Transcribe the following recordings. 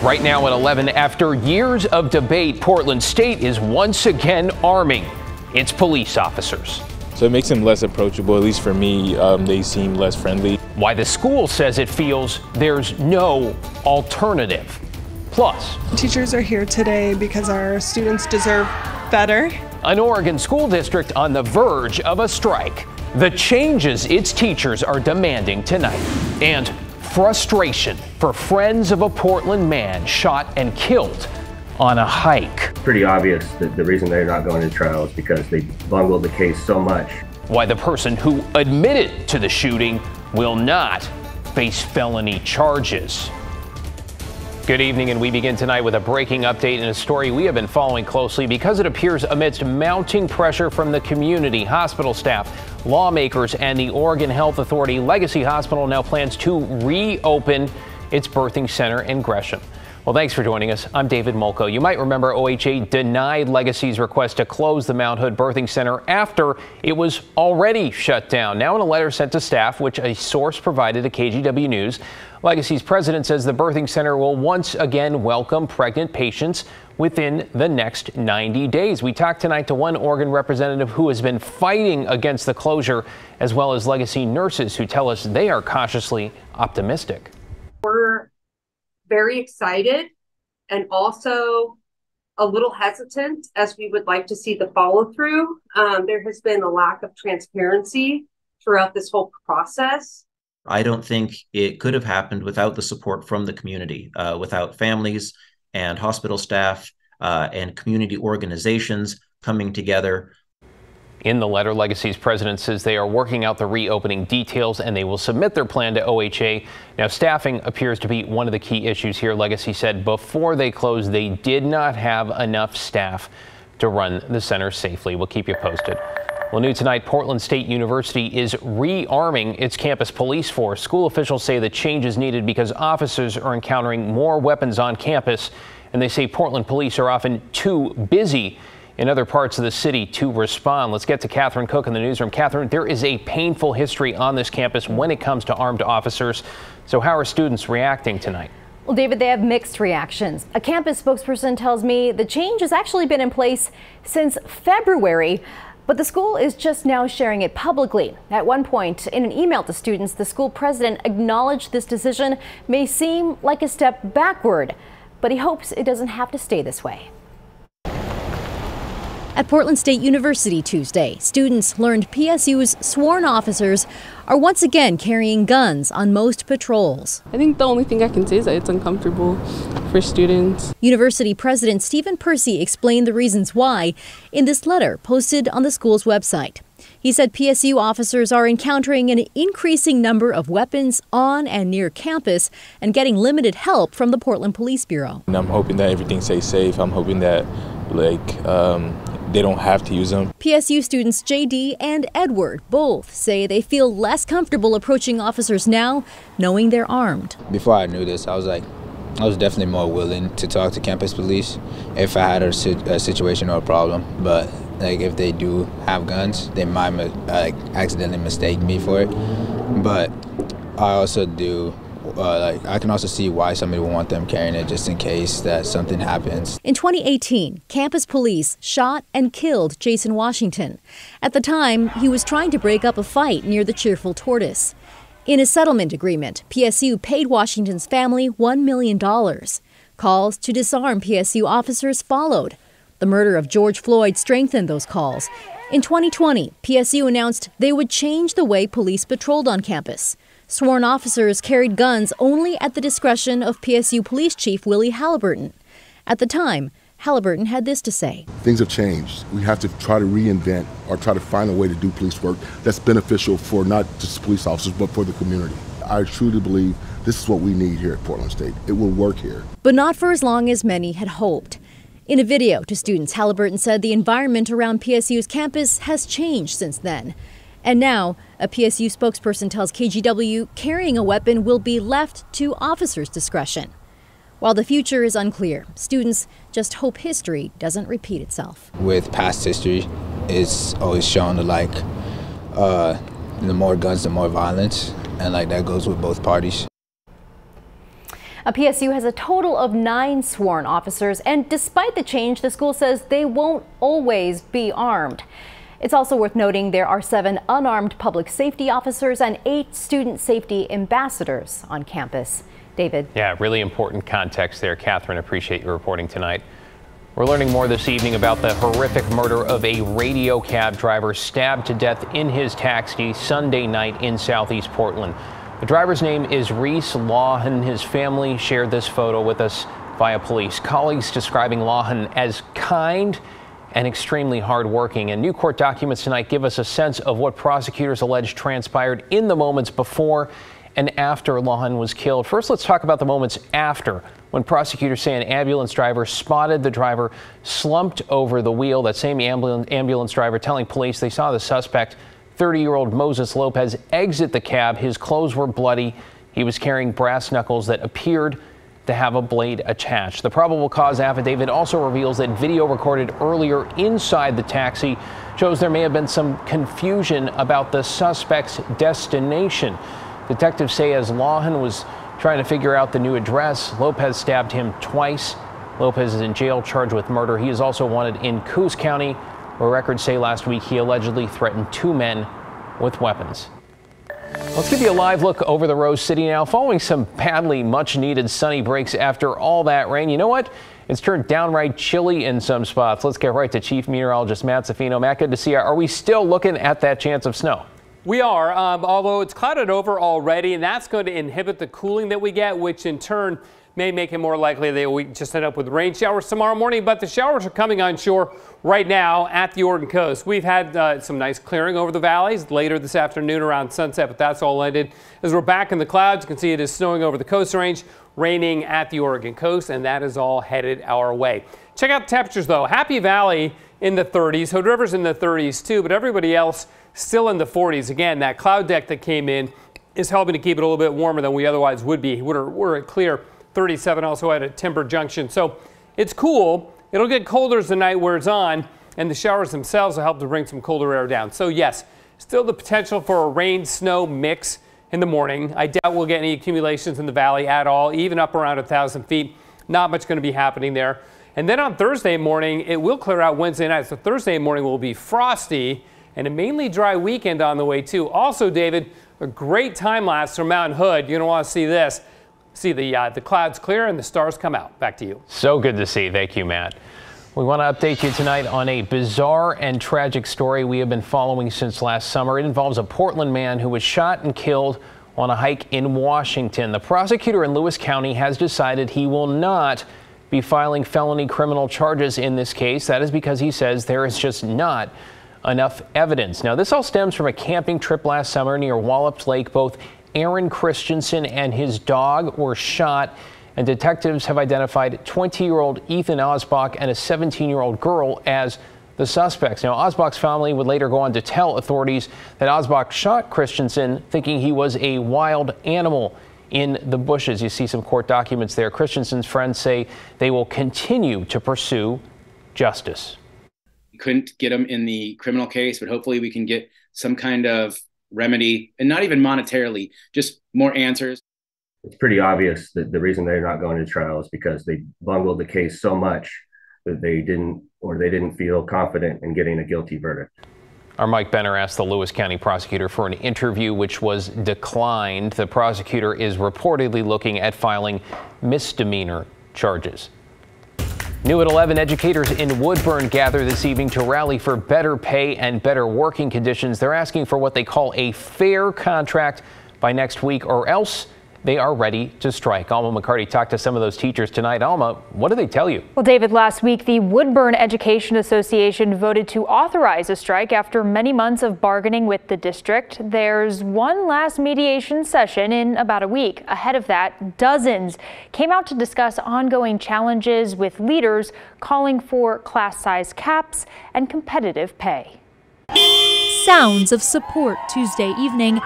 Right now at 11, after years of debate, Portland State is once again arming its police officers. So it makes them less approachable, at least for me. They seem less friendly. Why the school says it feels there's no alternative. Plus, teachers are here today because our students deserve better. An Oregon school district on the verge of a strike. The changes its teachers are demanding tonight. And frustration for friends of a Portland man shot and killed on a hike. Pretty obvious that the reason they're not going to trial is because they bungled the case so much. Why the person who admitted to the shooting will not face felony charges. Good evening, and we begin tonight with a breaking update and a story we have been following closely because it appears amidst mounting pressure from the community, hospital staff, lawmakers, and the Oregon Health Authority. Legacy Hospital now plans to reopen its birthing center in Gresham. Well, thanks for joining us. I'm David Molko. You might remember OHA denied Legacy's request to close the Mount Hood Birthing Center after it was already shut down. Now, in a letter sent to staff, which a source provided to KGW News, Legacy's president says the birthing center will once again welcome pregnant patients within the next 90 days. We talked tonight to one Oregon representative who has been fighting against the closure, as well as Legacy nurses who tell us they are cautiously optimistic. We're very excited and also a little hesitant, as we would like to see the follow through. There has been a lack of transparency throughout this whole process. I don't think it could have happened without the support from the community, without families and hospital staff and community organizations coming together. In the letter, Legacy's president says they are working out the reopening details and they will submit their plan to OHA. Now, staffing appears to be one of the key issues here. Legacy said before they closed, they did not have enough staff to run the center safely. We'll keep you posted. Well, new tonight, Portland State University is rearming its campus police force. School officials say the change is needed because officers are encountering more weapons on campus, and they say Portland police are often too busy in other parts of the city to respond. Let's get to Catherine Cook in the newsroom. Catherine, there is a painful history on this campus when it comes to armed officers. So how are students reacting tonight? Well, David, they have mixed reactions. A campus spokesperson tells me the change has actually been in place since February, but the school is just now sharing it publicly. At one point, in an email to students, the school president acknowledged this decision may seem like a step backward, but he hopes it doesn't have to stay this way. At Portland State University Tuesday, students learned PSU's sworn officers are once again carrying guns on most patrols. I think the only thing I can say is that it's uncomfortable for students. University President Stephen Percy explained the reasons why in this letter posted on the school's website. He said PSU officers are encountering an increasing number of weapons on and near campus and getting limited help from the Portland Police Bureau. And I'm hoping that everything stays safe. I'm hoping that they don't have to use them. PSU students JD and Edward both say they feel less comfortable approaching officers now, knowing they're armed. Before I knew this, I was definitely more willing to talk to campus police if I had a situation or a problem. But if they do have guns, they might accidentally mistake me for it. But I also do. I can also see why somebody would want them carrying it just in case that something happens. In 2018, campus police shot and killed Jason Washington. At the time, he was trying to break up a fight near the Cheerful Tortoise. In a settlement agreement, PSU paid Washington's family $1 million. Calls to disarm PSU officers followed. The murder of George Floyd strengthened those calls. In 2020, PSU announced they would change the way police patrolled on campus. Sworn officers carried guns only at the discretion of PSU Police Chief Willie Halliburton. At the time, Halliburton had this to say. Things have changed. We have to try to reinvent or try to find a way to do police work that's beneficial for not just police officers, but for the community. I truly believe this is what we need here at Portland State. It will work here. But not for as long as many had hoped. In a video to students, Halliburton said the environment around PSU's campus has changed since then. And now, a PSU spokesperson tells KGW carrying a weapon will be left to officers' discretion. While the future is unclear, students just hope history doesn't repeat itself. With past history, it's always shown to the more guns, the more violence, and that goes with both parties. A PSU has a total of 9 sworn officers, and despite the change, the school says they won't always be armed. It's also worth noting there are 7 unarmed public safety officers and 8 student safety ambassadors on campus. David. Yeah, really important context there. Catherine, appreciate your reporting tonight. We're learning more this evening about the horrific murder of a radio cab driver stabbed to death in his taxi Sunday night in Southeast Portland. The driver's name is Reese Lawhan. His family shared this photo with us via police. Colleagues describing Lawhan as kind and extremely hardworking. And new court documents tonight give us a sense of what prosecutors allege transpired in the moments before and after Lawhan was killed. First, let's talk about the moments after, when prosecutors say an ambulance driver spotted the driver slumped over the wheel. That same ambulance driver telling police they saw the suspect, 30-year-old Moses Lopez, exit the cab. His clothes were bloody. He was carrying brass knuckles that appeared to have a blade attached. The probable cause affidavit also reveals that video recorded earlier inside the taxi shows there may have been some confusion about the suspect's destination. Detectives say as Lawhan was trying to figure out the new address, Lopez stabbed him twice. Lopez is in jail charged with murder. He is also wanted in Coos County, where records say last week he allegedly threatened 2 men with weapons. Let's give you a live look over the Rose City now. Following some badly much needed sunny breaks after all that rain, you know what? It's turned downright chilly in some spots. Let's get right to Chief Meteorologist Matt Zaffino. Matt, good to see you. Are we still looking at that chance of snow? We are, although it's clouded over already, and that's going to inhibit the cooling that we get, which in turn may make it more likely that we just end up with rain showers tomorrow morning. But the showers are coming onshore right now at the Oregon coast. We've had some nice clearing over the valleys later this afternoon around sunset, but that's all ended. As we're back in the clouds, you can see it is snowing over the coast range, raining at the Oregon coast, and that is all headed our way. Check out the temperatures, though. Happy Valley in the 30s, Hood River's in the 30s too, but everybody else still in the 40s. Again, that cloud deck that came in is helping to keep it a little bit warmer than we otherwise would be. We're at clear 37 also at a Timber Junction. So it's cool. It'll get colder as the night wears on, and the showers themselves will help to bring some colder air down. So yes, still the potential for a rain-snow mix in the morning. I doubt we'll get any accumulations in the valley at all, even up around 1,000 feet. Not much going to be happening there. And then on Thursday morning, it will clear out Wednesday night. So Thursday morning will be frosty and a mainly dry weekend on the way too. Also, David, a great time lapse from Mount Hood. You're going to want to see this. See the clouds clear and the stars come out. Back to you. So good to see. Thank you, Matt. We want to update you tonight on a bizarre and tragic story we have been following since last summer. It involves a Portland man who was shot and killed on a hike in Washington. The prosecutor in Lewis County has decided he will not be filing felony criminal charges in this case. That is because he says there is just not enough evidence. Now, this all stems from a camping trip last summer near Wallops Lake. Both Aaron Christensen and his dog were shot, and detectives have identified 20-year-old Ethan Osbach and a 17-year-old girl as the suspects. Now, Osbach's family would later go on to tell authorities that Osbach shot Christensen thinking he was a wild animal in the bushes. You see some court documents there. Christensen's friends say they will continue to pursue justice. We couldn't get him in the criminal case, but hopefully we can get some kind of remedy, and not even monetarily, just more answers. It's pretty obvious that the reason they're not going to trial is because they bungled the case so much that they didn't feel confident in getting a guilty verdict. Our Mike Benner asked the Lewis County prosecutor for an interview, which was declined. The prosecutor is reportedly looking at filing misdemeanor charges. New at 11, educators in Woodburn gather this evening to rally for better pay and better working conditions. They're asking for what they call a fair contract by next week, or else they are ready to strike. Alma McCarty talked to some of those teachers tonight. Alma, what did they tell you? Well, David, last week, the Woodburn Education Association voted to authorize a strike after many months of bargaining with the district. There's one last mediation session in about a week. Ahead of that, dozens came out to discuss ongoing challenges, with leaders calling for class size caps and competitive pay. Sounds of support Tuesday evening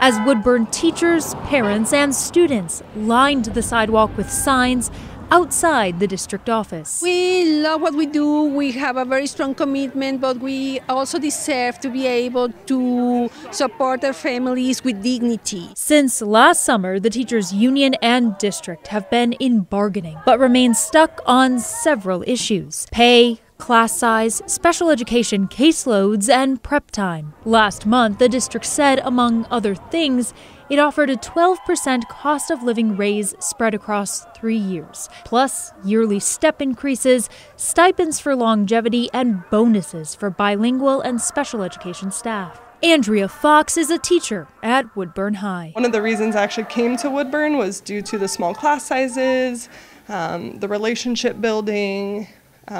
as Woodburn teachers, parents, and students lined the sidewalk with signs outside the district office. We love what we do. We have a very strong commitment, but we also deserve to be able to support our families with dignity. Since last summer, the teachers' union and district have been in bargaining, but remain stuck on several issues: pay, class size, special education caseloads, and prep time. Last month, the district said, among other things, it offered a 12% cost of living raise spread across 3 years, plus yearly step increases, stipends for longevity, and bonuses for bilingual and special education staff. Andrea Fox is a teacher at Woodburn High. One of the reasons I actually came to Woodburn was due to the small class sizes, the relationship building.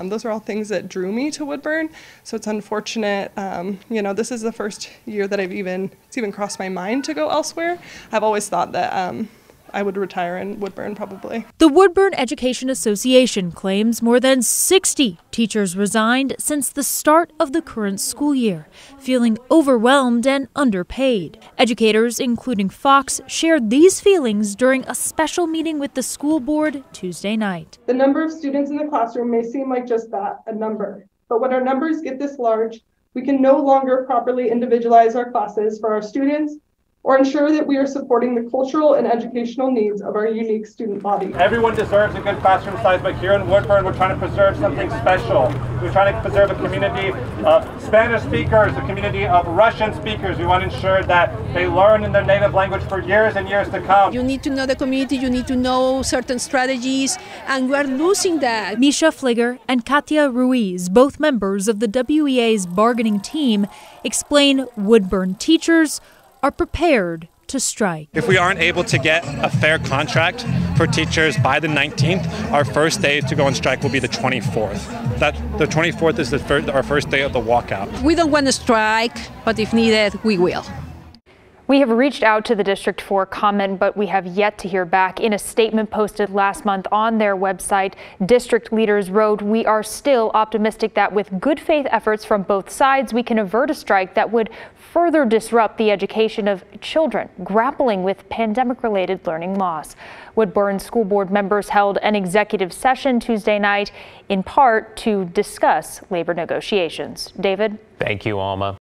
Those are all things that drew me to Woodburn. So it's unfortunate, this is the first year that it's even crossed my mind to go elsewhere. I've always thought that I would retire in Woodburn probably. The Woodburn Education Association claims more than 60 teachers resigned since the start of the current school year, feeling overwhelmed and underpaid. Educators, including Fox, shared these feelings during a special meeting with the school board Tuesday night. The number of students in the classroom may seem like just that, a number. But when our numbers get this large, we can no longer properly individualize our classes for our students or ensure that we are supporting the cultural and educational needs of our unique student body. Everyone deserves a good classroom size, but here in Woodburn, we're trying to preserve something special. We're trying to preserve a community of Spanish speakers, a community of Russian speakers. We want to ensure that they learn in their native language for years and years to come. You need to know the community, you need to know certain strategies, and we're losing that. Misha Fligger and Katia Ruiz, both members of the WEA's bargaining team, explain Woodburn teachers are prepared to strike. If we aren't able to get a fair contract for teachers by the 19th, our first day to go on strike will be the 24th. The 24th is our first day of the walkout. We don't want to strike, but if needed, we will. We have reached out to the district for comment, but we have yet to hear back. In a statement posted last month on their website, district leaders wrote, "We are still optimistic that with good faith efforts from both sides, we can avert a strike that would further disrupt the education of children grappling with pandemic-related learning loss." Woodburn School Board members held an executive session Tuesday night, in part to discuss labor negotiations. David? Thank you, Alma.